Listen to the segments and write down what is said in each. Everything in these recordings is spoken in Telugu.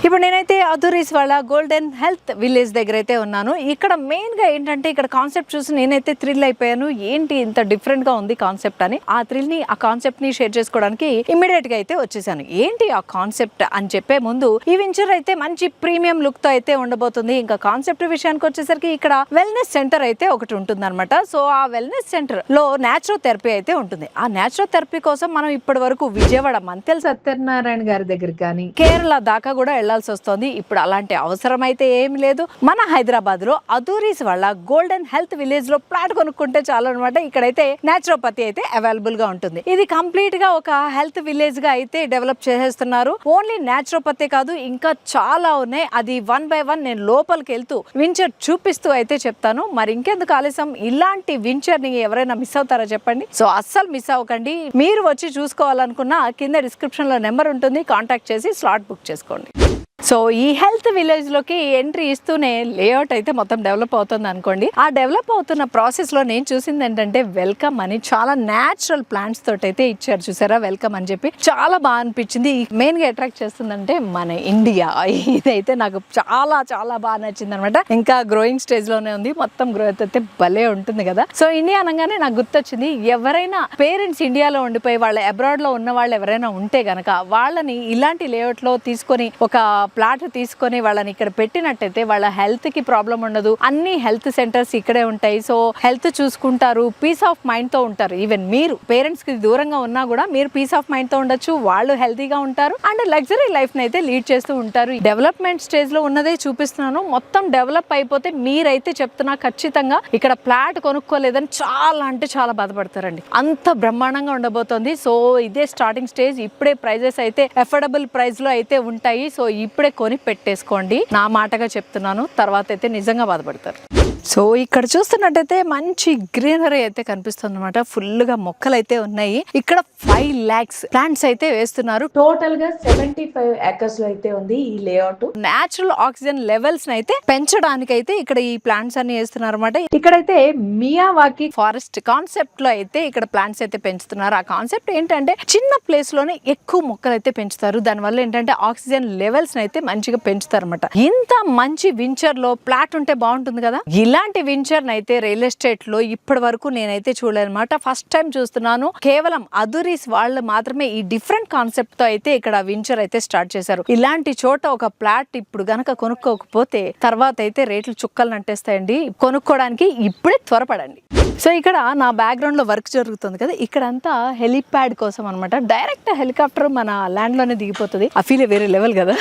ఇప్పుడు నేనైతే అధురీస్ వాళ్ళ గోల్డెన్ హెల్త్ విలేజ్ దగ్గర అయితే ఉన్నాను. ఇక్కడ మెయిన్గా ఏంటంటే ఇక్కడ కాన్సెప్ట్ చూసి నేనైతే థ్రిల్ అయిపోయాను. ఏంటి ఇంత డిఫరెంట్గా ఉంది కాన్సెప్ట్ అని. ఆ కాన్సెప్ట్ని షేర్ చేసుకోవడానికి ఇమ్మీడియట్గా అయితే వచ్చేసాను. ఏంటి ఆ కాన్సెప్ట్ అని చెప్పే ముందు ఈ వెంచర్ అయితే మంచి ప్రీమియం లుక్తో అయితే ఉండబోతుంది. ఇంకా కాన్సెప్ట్ విషయానికి వచ్చేసరికి ఇక్కడ వెల్నెస్ సెంటర్ అయితే ఒకటి ఉంటుంది అనమాట. సో ఆ వెల్నెస్ సెంటర్ లో న్యాచురోథెరపీ అయితే ఉంటుంది. ఆ న్యాచురోథెరపీ కోసం మనం ఇప్పటి వరకు విజయవాడ మంతెల సత్యనారాయణ గారి దగ్గర కానీ కేరళ దాకా కూడా వెళ్లాల్సి వస్తుంది. ఇప్పుడు అలాంటి అవసరం అయితే ఏమి లేదు. మన హైదరాబాద్ లో అధురీస్ వాళ్ళ గోల్డెన్ హెల్త్ విలేజ్ లో ప్లాట్ కొనుక్కుంటే చాలు అనమాట. ఇక్కడైతే న్యాచురోపతి అయితే అవైలబుల్ గా ఉంటుంది. ఇది కంప్లీట్ గా ఒక హెల్త్ విలేజ్ గా అయితే డెవలప్ చేసేస్తున్నారు. ఓన్లీ న్యాచురోపతి కాదు, ఇంకా చాలా ఉన్నాయి. అది 1 by 1 నేను లోపలికి వెళ్తూ వించర్ చూపిస్తూ అయితే చెప్తాను. మరి ఇంకెందుకు ఆలస్యం, ఇలాంటి వించర్ ని ఎవరైనా మిస్ అవుతారా చెప్పండి. సో అస్సలు మిస్ అవ్వకండి. మీరు వచ్చి చూసుకోవాలనుకున్న కింద డిస్క్రిప్షన్ లో నెంబర్ ఉంటుంది, కాంటాక్ట్ చేసి స్లాట్ బుక్ చేసుకోండి. సో ఈ హెల్త్ విలేజ్ లోకి ఎంట్రీ ఇస్తూనే లేఅవుట్ అయితే మొత్తం డెవలప్ అవుతుంది అనుకోండి. ఆ డెవలప్ అవుతున్న ప్రాసెస్ లో నేను చూసింది ఏంటంటే వెల్కమ్ అని చాలా న్యాచురల్ ప్లాంట్స్ తోటి అయితే ఇచ్చారు. చూసారా, వెల్కమ్ అని చెప్పి చాలా బాగా అనిపించింది. మెయిన్ గా అట్రాక్ట్ చేస్తుందంటే మన ఇండియా. ఇదైతే నాకు చాలా చాలా బాగా నచ్చింది అనమాట. ఇంకా గ్రోయింగ్ స్టేజ్ లోనే ఉంది. మొత్తం గ్రోత్ అయితే భలే ఉంటుంది కదా. సో ఇండియా అనగానే నాకు గుర్తొచ్చింది, ఎవరైనా పేరెంట్స్ ఇండియాలో ఉండిపోయి వాళ్ళ అబ్రాడ్ లో ఉన్న వాళ్ళు ఎవరైనా ఉంటే గనక వాళ్ళని ఇలాంటి లేఅవుట్ లో తీసుకొని ఒక ప్లాట్ తీసుకొని వాళ్ళని ఇక్కడ పెట్టినట్టయితే వాళ్ళ హెల్త్ కి ప్రాబ్లం ఉండదు. అన్ని హెల్త్ సెంటర్స్ ఇక్కడే ఉంటాయి. సో హెల్త్ చూసుకుంటారు, పీస్ ఆఫ్ మైండ్ తో ఉంటారు. ఈవెన్ మీరు పేరెంట్స్ కి దూరంగా ఉన్నా కూడా మీరు పీస్ ఆఫ్ మైండ్ తో ఉండొచ్చు. వాళ్ళు హెల్తీగా ఉంటారు అండ్ లగ్జరీ లైఫ్ ని అయితే లీడ్ చేస్తూ ఉంటారు. డెవలప్మెంట్ స్టేజ్ లో ఉన్నదే చూపిస్తున్నాను. మొత్తం డెవలప్ అయిపోతే మీరైతే చెప్తున్నా ఖచ్చితంగా ఇక్కడ ప్లాట్ కొనుక్కోలేదని చాలా అంటే చాలా బాధపడతారండి. అంత బ్రహ్మాండంగా ఉండబోతోంది. సో ఇదే స్టార్టింగ్ స్టేజ్. ఇప్పుడే ప్రైజెస్ అయితే అఫోర్డబుల్ ప్రైస్ లో అయితే ఉంటాయి. సో ఇప్పుడే కొని పెట్టేసుకోండి, నా మాటగా చెప్తున్నాను. తర్వాత అయితే నిజంగా బాధపడతారు. సో ఇక్కడ చూస్తున్నట్టయితే మంచి గ్రీనరీ అయితే కనిపిస్తుంది అనమాట. ఫుల్ గా మొక్కలు అయితే ఉన్నాయి. ఇక్కడ 5 lakhs ప్లాంట్స్ అయితే వేస్తున్నారు. టోటల్ గా 75 acres లో అయితే ఉంది ఈ లేఅవుట్. నేచురల్ ఆక్సిజన్ లెవెల్స్ అయితే పెంచడానికి అయితే ఇక్కడ ఈ ప్లాంట్స్ అన్ని వేస్తున్నారు అనమాట. ఇక్కడైతే మియావాకి ఫారెస్ట్ కాన్సెప్ట్ లో అయితే ఇక్కడ ప్లాంట్స్ అయితే పెంచుతున్నారు. ఆ కాన్సెప్ట్ ఏంటంటే చిన్న ప్లేస్ లోనే ఎక్కువ మొక్కలు అయితే పెంచుతారు. దానివల్ల ఏంటంటే ఆక్సిజన్ లెవెల్స్ అయితే మంచిగా పెంచుతారు అనమాట. ఇంత మంచి వించర్ లో ప్లాట్ ఉంటే బాగుంటుంది కదా. ఇలాంటి వెంచర్ అయితే రియల్ ఎస్టేట్ లో ఇప్పటి వరకు నేనైతే చూడలేనమాట. ఫస్ట్ టైం చూస్తున్నాను. కేవలం అధురీస్ వాళ్ళు మాత్రమే ఈ డిఫరెంట్ కాన్సెప్ట్ తో అయితే ఇక్కడ వెంచర్ అయితే స్టార్ట్ చేశారు. ఇలాంటి చోట ఒక ప్లాట్ ఇప్పుడు గనక కొనుక్కోకపోతే తర్వాత అయితే రేట్లు చుక్కలు నట్టేస్తాయండి. కొనుక్కోవడానికి ఇప్పుడే త్వరపడండి. సో ఇక్కడ నా బ్యాక్గ్రౌండ్ లో వర్క్ జరుగుతుంది కదా, ఇక్కడ అంతా హెలిప్యాడ్ కోసం అనమాట. డైరెక్ట్ హెలికాప్టర్ మన ల్యాండ్ లోనే దిగిపోతుంది. ఆ ఫీల్ వేరే లెవెల్ కదా.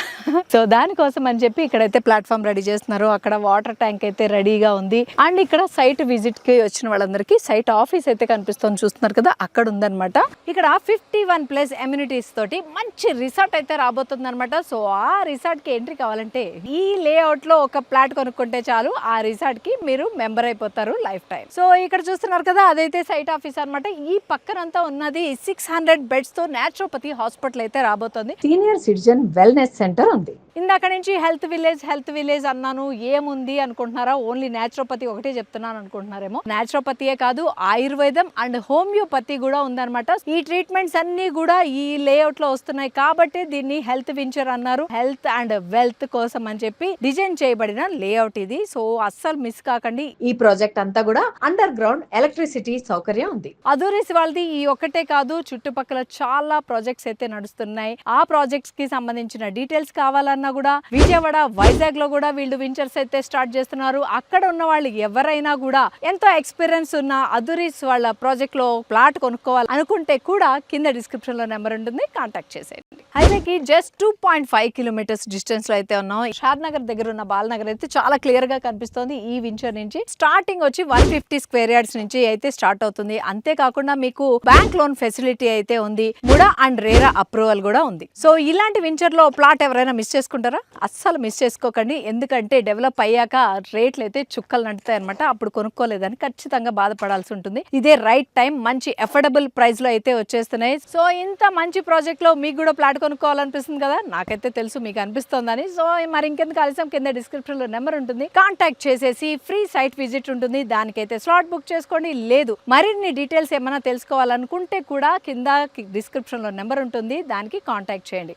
సో దానికోసం అని చెప్పి ఇక్కడైతే ప్లాట్ఫామ్ రెడీ చేస్తున్నారు. అక్కడ వాటర్ ట్యాంక్ అయితే రెడీగా ఉంది. అండ్ ఇక్కడ సైట్ విజిట్ కి వచ్చిన వాళ్ళందరికీ సైట్ ఆఫీస్ అయితే కనిపిస్తుంది, చూస్తున్నారు కదా, అక్కడ ఉందన్నమాట. ఇక్కడ 51+ ఎమ్యూనిటీస్ తోటి మంచి రిసార్ట్ అయితే రాబోతుంది అనమాట. సో ఆ రిసార్ట్ కి ఎంట్రీ కావాలంటే ఈ లేఅవుట్ లో ఒక ప్లాట్ కొనుక్కుంటే చాలు, ఆ రిసార్ట్ కి మీరు మెంబర్ అయిపోతారు లైఫ్ టైం. సో ఇక్కడ చూస్తున్నారు కదా, అదైతే సైట్ ఆఫీస్ అనమాట. ఈ పక్కనంతా ఉన్నది 600 బెడ్స్ తో న్యాచురోపతి హాస్పిటల్ అయితే రాబోతుంది. సీనియర్ సిటిజన్ వెల్నెస్ సెంటర్ ఉంది. ఇందాక నుంచి హెల్త్ విలేజ్ అన్నాను, ఏముంది అనుకుంటున్నారా? ఓన్లీ న్యాచురోపతి ఒకటే చెప్తున్నాను అనుకుంటున్నారేమో. న్యాచురోపతియే కాదు, ఆయుర్వేదం అండ్ హోమియోపతి కూడా ఉందన్నమాట. ఈ ట్రీట్మెంట్స్ అన్ని కూడా ఈ లేఅవుట్ లో వస్తున్నాయి కాబట్టి దీన్ని హెల్త్ వెంచర్ అన్నారు. హెల్త్ అండ్ వెల్త్ కోసం అని చెప్పి డిజైన్ చేయబడిన లేఅవుట్ ఇది. సో అస్సలు మిస్ కాకండి. ఈ ప్రాజెక్ట్ అంతా కూడా అండర్ గ్రౌండ్ ఎలక్ట్రిసిటీ సౌకర్యం ఉంది. అధురీస్ వాళ్ళది ఈ ఒక్కటే కాదు, చుట్టుపక్కల చాలా ప్రాజెక్ట్స్ అయితే నడుస్తున్నాయి. ఆ ప్రాజెక్ట్స్ కి సంబంధించిన డీటెయిల్స్ కావాలన్నా కూడా విజయవాడ, వైజాగ్ లో కూడా వీళ్ళు వెంచర్స్ అయితే స్టార్ట్ చేస్తున్నారు. అక్కడ ఉన్న వాళ్ళు ఎవరైనా కూడా ఎంతో ఎక్స్పీరియన్స్ ఉన్న అధురీస్ వాళ్ళ ప్రాజెక్ట్ లో ప్లాట్ కొనుక్కోవాలి అనుకుంటే కూడా కింద డిస్క్రిప్షన్ లో నెంబర్ ఉంటుంది, కాంటాక్ట్ చేసేయండి. హైవేకి జస్ట్ 2.5 kilometers డిస్టెన్స్ లో అయితే ఉన్నాం. షాద్నగర్ దగ్గర ఉన్న బాలనగర్ అయితే చాలా క్లియర్ గా కనిపిస్తుంది. ఈ వెంచర్ నుంచి స్టార్టింగ్ వచ్చి 150 square yards నుంచి అయితే స్టార్ట్ అవుతుంది. అంతేకాకుండా మీకు బ్యాంక్ లోన్ ఫెసిలిటీ అయితే ఉంది. ముడా అండ్ రేరా అప్రూవల్ కూడా ఉంది. సో ఇలాంటి వెంచర్ లో ప్లాట్ ఎవరైనా మిస్ చేసుకుంటారా? అస్సలు మిస్ చేసుకోకండి. ఎందుకంటే డెవలప్ అయ్యాక రేట్లు అయితే చుక్కలు నడుతాయి అనమాట. అప్పుడు కొనుక్కోలేదని ఖచ్చితంగా బాధపడాల్సి ఉంటుంది. ఇదే రైట్ టైం. మంచి అఫోర్డబుల్ ప్రైస్ లో అయితే వచ్చేస్తున్నాయి. సో ఇంత మంచి ప్రాజెక్ట్ లో మీకు కూడా ప్లాట్ కొనుక్కోవాలనిపిస్తుంది కదా, నాకైతే తెలుసు మీకు అనిపిస్తోందని. సో మరి ఇంకెందుకు ఆలస్యం, కింద డిస్క్రిప్షన్ లో నెంబర్ ఉంటుంది, కాంటాక్ట్ చేసేసి ఫ్రీ సైట్ విజిట్ ఉంటుంది. దానికైతే స్లాట్ బుక్ చేసుకోండి. లేదు మరిన్ని డీటెయిల్స్ ఏమైనా తెలుసుకోవాలనుకుంటే కూడా కింద డిస్క్రిప్షన్ లో నెంబర్ ఉంటుంది, దానికి కాంటాక్ట్ చేయండి.